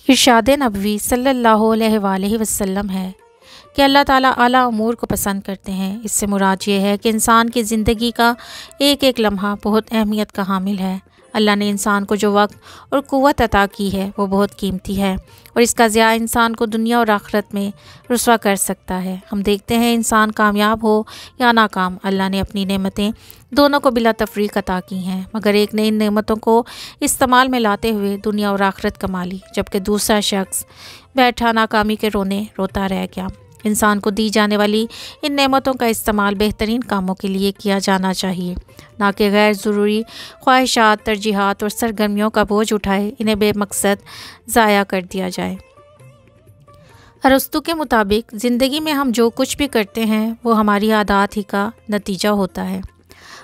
ارشاد نبوی صلی اللہ علیہ وآلہ وسلم ہے کہ اللہ تعالیٰ اعلیٰ امور کو پسند کرتے ہیں۔ اس سے مراد یہ ہے کہ انسان کی زندگی کا ایک ایک لمحہ بہت اہمیت کا حامل ہے۔ اللہ نے انسان کو جو وقت اور قوت عطا کی ہے وہ بہت قیمتی ہے، اور اس کا ضیاع انسان کو دنیا اور آخرت میں رسوا کر سکتا ہے۔ ہم دیکھتے ہیں انسان کامیاب ہو یا ناکام، اللہ نے اپنی نعمتیں دونوں کو بلا تفریق عطا کی ہیں، مگر ایک نے ان نعمتوں کو استعمال میں لاتے ہوئے دنیا اور آخرت کما لی، جبکہ دوسرا شخص بیٹھا ناکامی کے رونے روتا رہ گیا۔ انسان کو دی جانے والی ان نعمتوں کا استعمال بہترین کاموں کے لیے کیا جانا چاہیے، نہ کہ غیر ضروری خواہشات، ترجیحات اور سرگرمیوں کا بوجھ اٹھائے انہیں بے مقصد ضائع کر دیا جائے۔ ارسطو کے مطابق زندگی میں ہم جو کچھ بھی کرتے ہیں وہ ہماری عادات ہی کا نتیجہ ہوتا ہے۔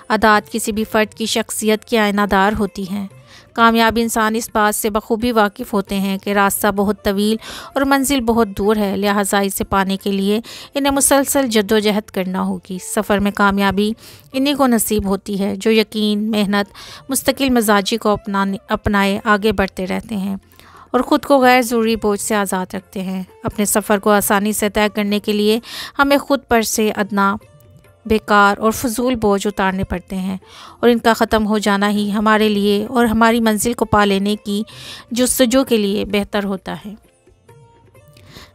عادات کسی بھی فرد کی شخصیت کی آئینہ دار ہوتی ہیں۔ کامیاب انسان اس بات سے بخوبی واقف ہوتے ہیں کہ راستہ بہت طویل اور منزل بہت دور ہے، لہٰذا اسے پانے کے لیے انہیں مسلسل جدوجہد کرنا ہوگی۔ سفر میں کامیابی انہیں کو نصیب ہوتی ہے جو یقین، محنت، مستقل مزاجی کو اپنائے آگے بڑھتے رہتے ہیں اور خود کو غیر ضروری بوجھ سے آزاد رکھتے ہیں۔ اپنے سفر کو آسانی سے طے کرنے کے لیے ہمیں خود پر سے ادنا، بیکار اور فضول بوجھ اتارنے پڑتے ہیں، اور ان کا ختم ہو جانا ہی ہمارے لیے اور ہماری منزل کو پا لینے کی جستجو کے لیے بہتر ہوتا ہے۔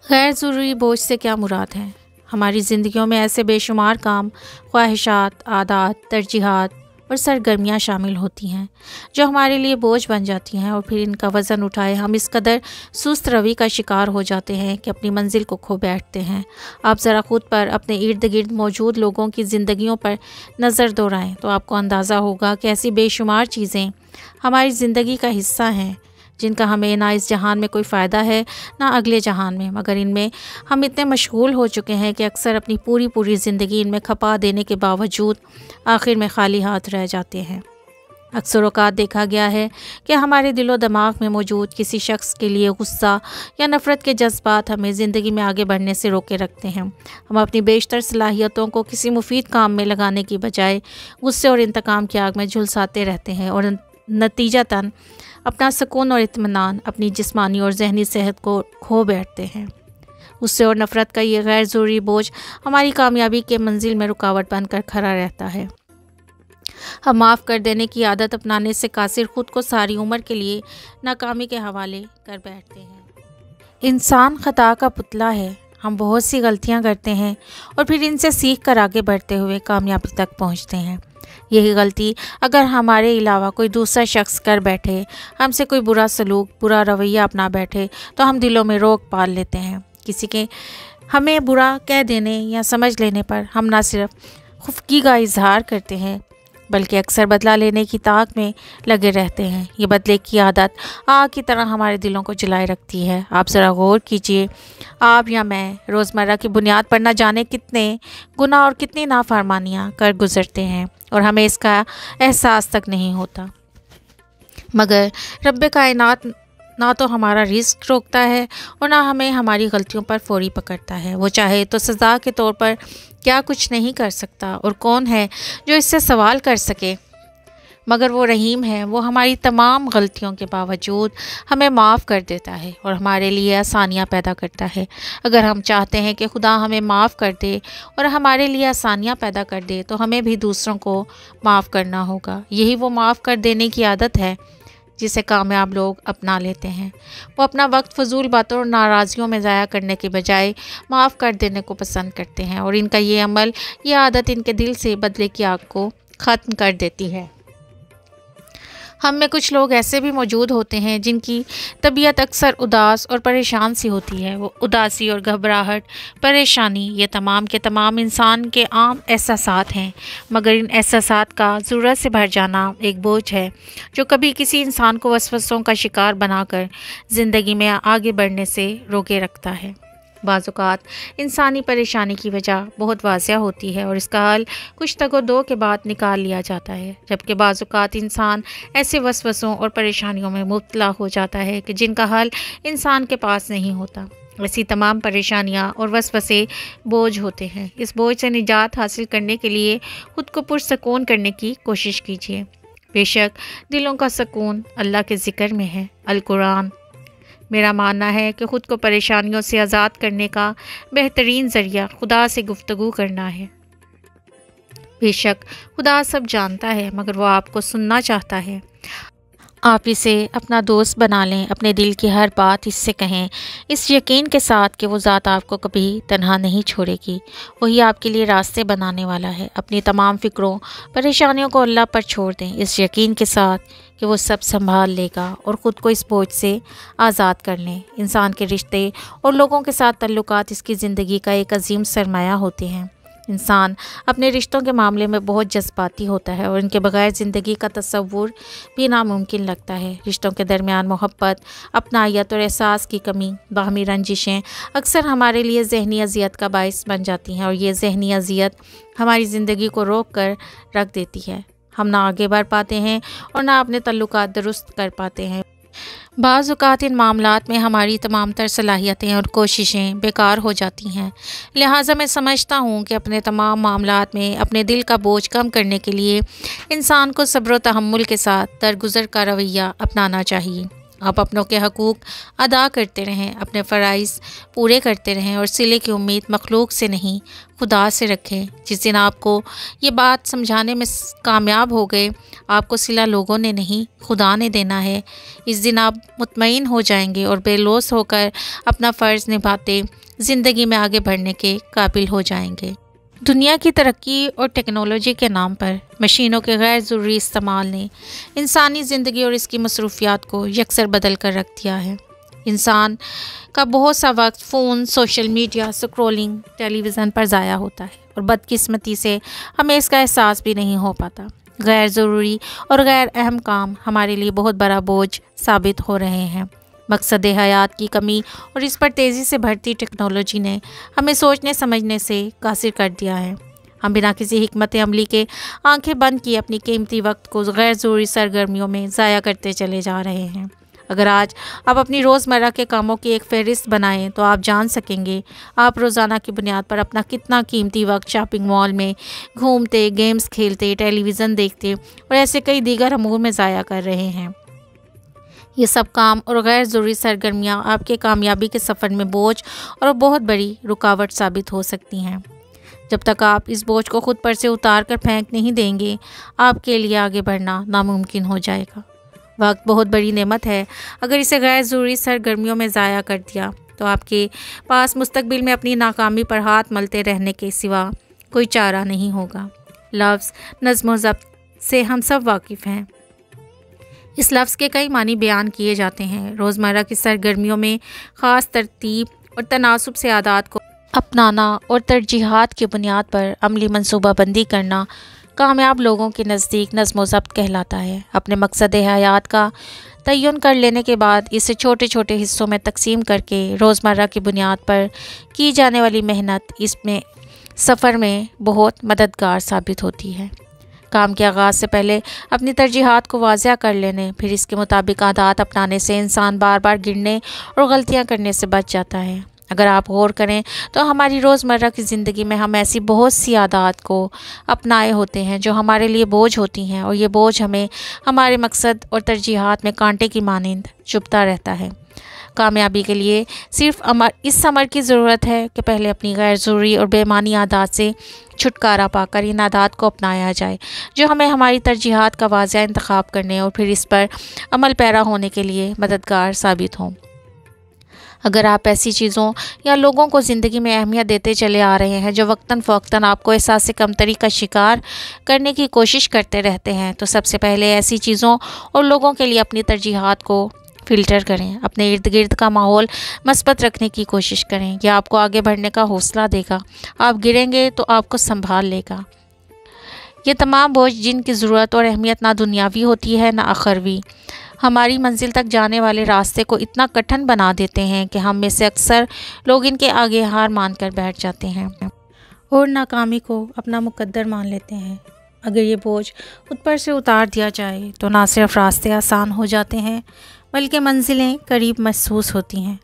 غیر ضروری بوجھ سے کیا مراد ہے؟ ہماری زندگیوں میں ایسے بے شمار کام، خواہشات، عادات، ترجیحات اور سرگرمیاں شامل ہوتی ہیں جو ہمارے لیے بوجھ بن جاتی ہیں، اور پھر ان کا وزن اٹھائے ہم اس قدر سست روی کا شکار ہو جاتے ہیں کہ اپنی منزل کو کھو بیٹھتے ہیں۔ آپ ذرا خود پر، اپنے ارد گرد موجود لوگوں کی زندگیوں پر نظر دوڑائیں تو آپ کو اندازہ ہوگا کہ ایسی بے شمار چیزیں ہماری زندگی کا حصہ ہیں جن کا ہمیں نہ اس جہان میں کوئی فائدہ ہے نہ اگلے جہان میں، مگر ان میں ہم اتنے مشغول ہو چکے ہیں کہ اکثر اپنی پوری زندگی ان میں کھپا دینے کے باوجود آخر میں خالی ہاتھ رہ جاتے ہیں۔ اکثر اوقات دیکھا گیا ہے کہ ہمارے دل و دماغ میں موجود کسی شخص کے لیے غصہ یا نفرت کے جذبات ہمیں زندگی میں آگے بڑھنے سے روکے رکھتے ہیں۔ ہم اپنی بیشتر صلاحیتوں کو کسی مفید کام میں لگانے کی بجائے غصے اور انتقام کی آگ میں جھلساتے رہتے ہیں، اور نتیجتاً اپنا سکون اور اطمینان، اپنی جسمانی اور ذہنی صحت کو کھو بیٹھتے ہیں۔ غصے اور نفرت کا یہ غیر ضروری بوجھ ہماری کامیابی کے منزل میں رکاوٹ بن کر کھڑا رہتا ہے۔ ہم معاف کر دینے کی عادت اپنانے سے قاصر خود کو ساری عمر کے لیے ناکامی کے حوالے کر بیٹھتے ہیں۔ انسان خطا کا پتلا ہے۔ ہم بہت سی غلطیاں کرتے ہیں اور پھر ان سے سیکھ کر آگے بڑھتے ہوئے کامیابی تک پہنچتے ہیں۔ یہی غلطی اگر ہمارے علاوہ کوئی دوسرا شخص کر بیٹھے، ہم سے کوئی برا سلوک، برا رویہ اپنا بیٹھے، تو ہم دلوں میں روک پال لیتے ہیں۔ کسی کے ہمیں برا کہہ دینے یا سمجھ لینے پر ہم نہ صرف خفگی کا اظہار کرتے ہیں بلکہ اکثر بدلہ لینے کی طاق میں لگے رہتے ہیں۔ یہ بدلے کی عادت آگ کی طرح ہمارے دلوں کو جلائے رکھتی ہے۔ آپ ذرا غور کیجئے، آپ یا میں روزمرہ کی بنیاد پر نہ جانے کتنے گناہ اور کتنی نافرمانیاں کر گزرتے ہیں اور ہمیں اس کا احساس تک نہیں ہوتا، مگر رب کائنات نہ تو ہمارا رزق روکتا ہے اور نہ ہمیں ہماری غلطیوں پر فوری پکڑتا ہے۔ وہ چاہے تو سزا کے طور پر کیا کچھ نہیں کر سکتا، اور کون ہے جو اس سے سوال کر سکے، مگر وہ رحیم ہے۔ وہ ہماری تمام غلطیوں کے باوجود ہمیں معاف کر دیتا ہے اور ہمارے لیے آسانیاں پیدا کرتا ہے۔ اگر ہم چاہتے ہیں کہ خدا ہمیں معاف کر دے اور ہمارے لیے آسانیاں پیدا کر دے تو ہمیں بھی دوسروں کو معاف کرنا ہوگا۔ یہی وہ معاف کر دینے کی عادت ہے جسے کامیاب لوگ اپنا لیتے ہیں۔ وہ اپنا وقت فضول باتوں اور ناراضیوں میں ضائع کرنے کے بجائے معاف کر دینے کو پسند کرتے ہیں، اور ان کا یہ عمل، یہ عادت ان کے دل سے بدلے کی آگ کو ختم کر دیتی ہے۔ ہم میں کچھ لوگ ایسے بھی موجود ہوتے ہیں جن کی طبیعت اکثر اداس اور پریشان سی ہوتی ہے۔ وہ اداسی اور گھبراہٹ، پریشانی، یہ تمام کے تمام انسان کے عام احساسات ہیں، مگر ان احساسات کا ضرورت سے بھر جانا ایک بوجھ ہے جو کبھی کسی انسان کو وسوسوں کا شکار بنا کر زندگی میں آگے بڑھنے سے روکے رکھتا ہے۔ بعض اوقات انسانی پریشانی کی وجہ بہت واضح ہوتی ہے اور اس کا حل کچھ تگ و دو کے بعد نکال لیا جاتا ہے، جبکہ بعض اوقات انسان ایسے وسوسوں اور پریشانیوں میں مبتلا ہو جاتا ہے کہ جن کا حل انسان کے پاس نہیں ہوتا۔ ایسی تمام پریشانیاں اور وسوسے بوجھ ہوتے ہیں۔ اس بوجھ سے نجات حاصل کرنے کے لیے خود کو پرسکون کرنے کی کوشش کیجیے۔ بے شک دلوں کا سکون اللہ کے ذکر میں ہے۔ القرآن میرا ماننا ہے کہ خود کو پریشانیوں سے آزاد کرنے کا بہترین ذریعہ خدا سے گفتگو کرنا ہے۔ بے شک خدا سب جانتا ہے، مگر وہ آپ کو سننا چاہتا ہے۔ آپ اسے اپنا دوست بنا لیں، اپنے دل کی ہر بات اس سے کہیں، اس یقین کے ساتھ کہ وہ ذات آپ کو کبھی تنہا نہیں چھوڑے گی۔ وہی آپ کے لیے راستے بنانے والا ہے۔ اپنی تمام فکروں، پریشانیوں کو اللہ پر چھوڑ دیں، اس یقین کے ساتھ کہ وہ سب سنبھال لے گا، اور خود کو اس بوجھ سے آزاد کر لیں۔ انسان کے رشتے اور لوگوں کے ساتھ تعلقات اس کی زندگی کا ایک عظیم سرمایہ ہوتے ہیں۔ انسان اپنے رشتوں کے معاملے میں بہت جذباتی ہوتا ہے، اور ان کے بغیر زندگی کا تصور بھی ناممکن لگتا ہے۔ رشتوں کے درمیان محبت، اپنائیت اور احساس کی کمی، باہمی رنجشیں اکثر ہمارے لیے ذہنی اذیت کا باعث بن جاتی ہیں، اور یہ ذہنی اذیت ہماری زندگی کو روک کر رکھ دیتی ہے۔ ہم نہ آگے بڑھ پاتے ہیں اور نہ اپنے تعلقات درست کر پاتے ہیں۔ بعض اوقات ان معاملات میں ہماری تمام تر صلاحیتیں اور کوششیں بیکار ہو جاتی ہیں۔ لہٰذا میں سمجھتا ہوں کہ اپنے تمام معاملات میں اپنے دل کا بوجھ کم کرنے کے لیے انسان کو صبر و تحمل کے ساتھ درگزر کا رویہ اپنانا چاہیے۔ آپ اپنوں کے حقوق ادا کرتے رہیں، اپنے فرائض پورے کرتے رہیں، اور صلے کی امید مخلوق سے نہیں خدا سے رکھیں۔ جس دن آپ کو یہ بات سمجھانے میں کامیاب ہو گئے، آپ کو صلہ لوگوں نے نہیں خدا نے دینا ہے، اس دن آپ مطمئن ہو جائیں گے اور بے لوث ہو کر اپنا فرض نبھاتے زندگی میں آگے بڑھنے کے قابل ہو جائیں گے۔ دنیا کی ترقی اور ٹیکنالوجی کے نام پر مشینوں کے غیر ضروری استعمال نے انسانی زندگی اور اس کی مصروفیات کو یکسر بدل کر رکھ دیا ہے۔ انسان کا بہت سا وقت فون، سوشل میڈیا، سکرولنگ، ٹیلی ویژن پر ضائع ہوتا ہے، اور بدقسمتی سے ہمیں اس کا احساس بھی نہیں ہو پاتا۔ غیر ضروری اور غیر اہم کام ہمارے لیے بہت بڑا بوجھ ثابت ہو رہے ہیں۔ مقصد حیات کی کمی اور اس پر تیزی سے بڑھتی ٹیکنالوجی نے ہمیں سوچنے سمجھنے سے قاصر کر دیا ہے۔ ہم بنا کسی حکمت عملی کے آنکھیں بند کیے اپنی قیمتی وقت کو غیر ضروری سرگرمیوں میں ضائع کرتے چلے جا رہے ہیں۔ اگر آج آپ اپنی روزمرہ کے کاموں کی ایک فہرست بنائیں تو آپ جان سکیں گے آپ روزانہ کی بنیاد پر اپنا کتنا قیمتی وقت شاپنگ مال میں گھومتے، گیمز کھیلتے، ٹیلی ویژن دیکھتے اور ایسے کئی دیگر امور میں ضائع کر رہے ہیں۔ یہ سب کام اور غیر ضروری سرگرمیاں آپ کے کامیابی کے سفر میں بوجھ اور بہت بڑی رکاوٹ ثابت ہو سکتی ہیں۔ جب تک آپ اس بوجھ کو خود پر سے اتار کر پھینک نہیں دیں گے، آپ کے لیے آگے بڑھنا ناممکن ہو جائے گا۔ وقت بہت بڑی نعمت ہے، اگر اسے غیر ضروری سرگرمیوں میں ضائع کر دیا تو آپ کے پاس مستقبل میں اپنی ناکامی پر ہاتھ ملتے رہنے کے سوا کوئی چارہ نہیں ہوگا۔ لفظ نظم و ضبط سے ہم سب واقف ہیں۔ اس لفظ کے کئی معنی بیان کیے جاتے ہیں۔ روزمرہ کی سرگرمیوں میں خاص ترتیب اور تناسب سے عادات کو اپنانا اور ترجیحات کی بنیاد پر عملی منصوبہ بندی کرنا کامیاب لوگوں کے نزدیک نظم و ضبط کہلاتا ہے۔ اپنے مقصد حیات کا تعین کر لینے کے بعد اسے چھوٹے چھوٹے حصوں میں تقسیم کر کے روزمرہ کی بنیاد پر کی جانے والی محنت اس میں سفر میں بہت مددگار ثابت ہوتی ہے۔ کام کے آغاز سے پہلے اپنی ترجیحات کو واضح کر لینے، پھر اس کے مطابق عادات اپنانے سے انسان بار بار گرنے اور غلطیاں کرنے سے بچ جاتا ہے۔ اگر آپ غور کریں تو ہماری روزمرہ کی زندگی میں ہم ایسی بہت سی عادات کو اپنائے ہوتے ہیں جو ہمارے لیے بوجھ ہوتی ہیں، اور یہ بوجھ ہمیں ہمارے مقصد اور ترجیحات میں کانٹے کی مانند چبھتا رہتا ہے۔ کامیابی کے لیے صرف اس عمر کی ضرورت ہے کہ پہلے اپنی غیر ضروری اور بے معنی عادات سے چھٹکارا پا کر ان عادات کو اپنایا جائے جو ہمیں ہماری ترجیحات کا واضح انتخاب کرنے اور پھر اس پر عمل پیرا ہونے کے لیے مددگار ثابت ہوں۔ اگر آپ ایسی چیزوں یا لوگوں کو زندگی میں اہمیت دیتے چلے آ رہے ہیں جو وقتاً فوقتاً آپ کو احساس کمتری کا شکار کرنے کی کوشش کرتے رہتے ہیں، تو سب سے پہلے ایسی چیزوں اور لوگوں کے لیے اپنی ترجیحات کو فلٹر کریں۔ اپنے ارد گرد کا ماحول مثبت رکھنے کی کوشش کریں، یہ آپ کو آگے بڑھنے کا حوصلہ دے گا۔ آپ گریں گے تو آپ کو سنبھال لے گا۔ یہ تمام بوجھ جن کی ضرورت اور اہمیت نہ دنیاوی ہوتی ہے نہ اخروی، ہماری منزل تک جانے والے راستے کو اتنا کٹھن بنا دیتے ہیں کہ ہم میں سے اکثر لوگ ان کے آگے ہار مان کر بیٹھ جاتے ہیں اور ناکامی کو اپنا مقدر مان لیتے ہیں۔ اگر یہ بوجھ خود پر سے اتار دیا جائے تو نہ صرف راستے آسان ہو جاتے ہیں بلکہ منزلیں قریب محسوس ہوتی ہیں۔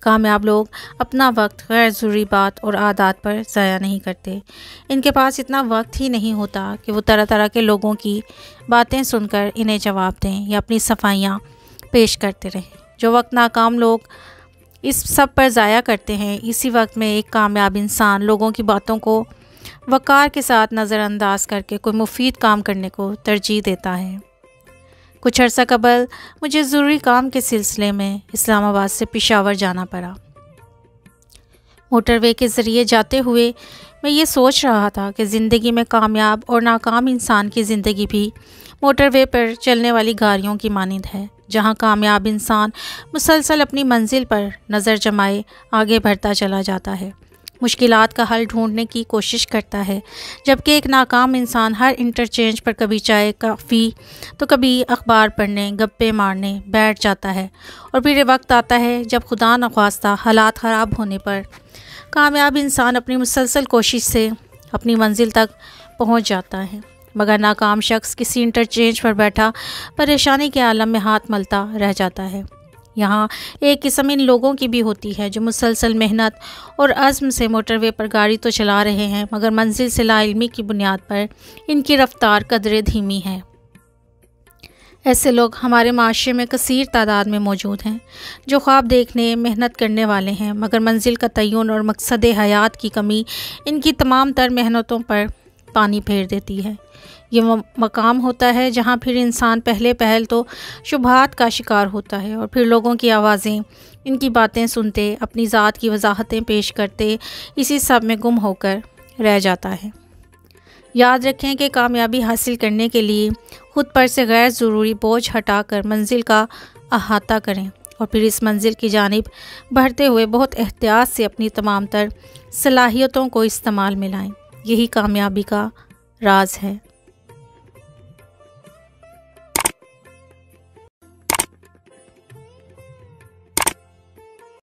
کامیاب لوگ اپنا وقت غیر ضروری بات اور عادات پر ضائع نہیں کرتے۔ ان کے پاس اتنا وقت ہی نہیں ہوتا کہ وہ طرح طرح کے لوگوں کی باتیں سن کر انہیں جواب دیں یا اپنی صفائیاں پیش کرتے رہیں۔ جو وقت ناکام لوگ اس سب پر ضائع کرتے ہیں، اسی وقت میں ایک کامیاب انسان لوگوں کی باتوں کو وقار کے ساتھ نظر انداز کر کے کوئی مفید کام کرنے کو ترجیح دیتا ہے۔ کچھ عرصہ قبل مجھے ضروری کام کے سلسلے میں اسلام آباد سے پشاور جانا پڑا۔ موٹر وے کے ذریعے جاتے ہوئے میں یہ سوچ رہا تھا کہ زندگی میں کامیاب اور ناکام انسان کی زندگی بھی موٹر وے پر چلنے والی گاڑیوں کی مانند ہے، جہاں کامیاب انسان مسلسل اپنی منزل پر نظر جمائے آگے بڑھتا چلا جاتا ہے، مشکلات کا حل ڈھونڈنے کی کوشش کرتا ہے، جبکہ ایک ناکام انسان ہر انٹرچینج پر کبھی چائے کافی تو کبھی اخبار پڑھنے گپے مارنے بیٹھ جاتا ہے، اور پھر یہ وقت آتا ہے جب خدا نخواستہ حالات خراب ہونے پر کامیاب انسان اپنی مسلسل کوشش سے اپنی منزل تک پہنچ جاتا ہے، مگر ناکام شخص کسی انٹرچینج پر بیٹھا پریشانی کے عالم میں ہاتھ ملتا رہ جاتا ہے۔ یہاں ایک قسم ان لوگوں کی بھی ہوتی ہے جو مسلسل محنت اور عزم سے موٹر وے پر گاڑی تو چلا رہے ہیں، مگر منزل سے لا علمی کی بنیاد پر ان کی رفتار قدرے دھیمی ہے۔ ایسے لوگ ہمارے معاشرے میں کثیر تعداد میں موجود ہیں، جو خواب دیکھنے محنت کرنے والے ہیں، مگر منزل کا تعین اور مقصد حیات کی کمی ان کی تمام تر محنتوں پر پانی پھیر دیتی ہے۔ یہ مقام ہوتا ہے جہاں پھر انسان پہل تو شبہات کا شکار ہوتا ہے، اور پھر لوگوں کی آوازیں، ان کی باتیں سنتے، اپنی ذات کی وضاحتیں پیش کرتے اسی سب میں گم ہو کر رہ جاتا ہے۔ یاد رکھیں کہ کامیابی حاصل کرنے کے لیے خود پر سے غیر ضروری بوجھ ہٹا کر منزل کا احاطہ کریں، اور پھر اس منزل کی جانب بڑھتے ہوئے بہت احتیاط سے اپنی تمام تر صلاحیتوں کو استعمال میں لائیں۔ یہی کامیابی کا راز ہے۔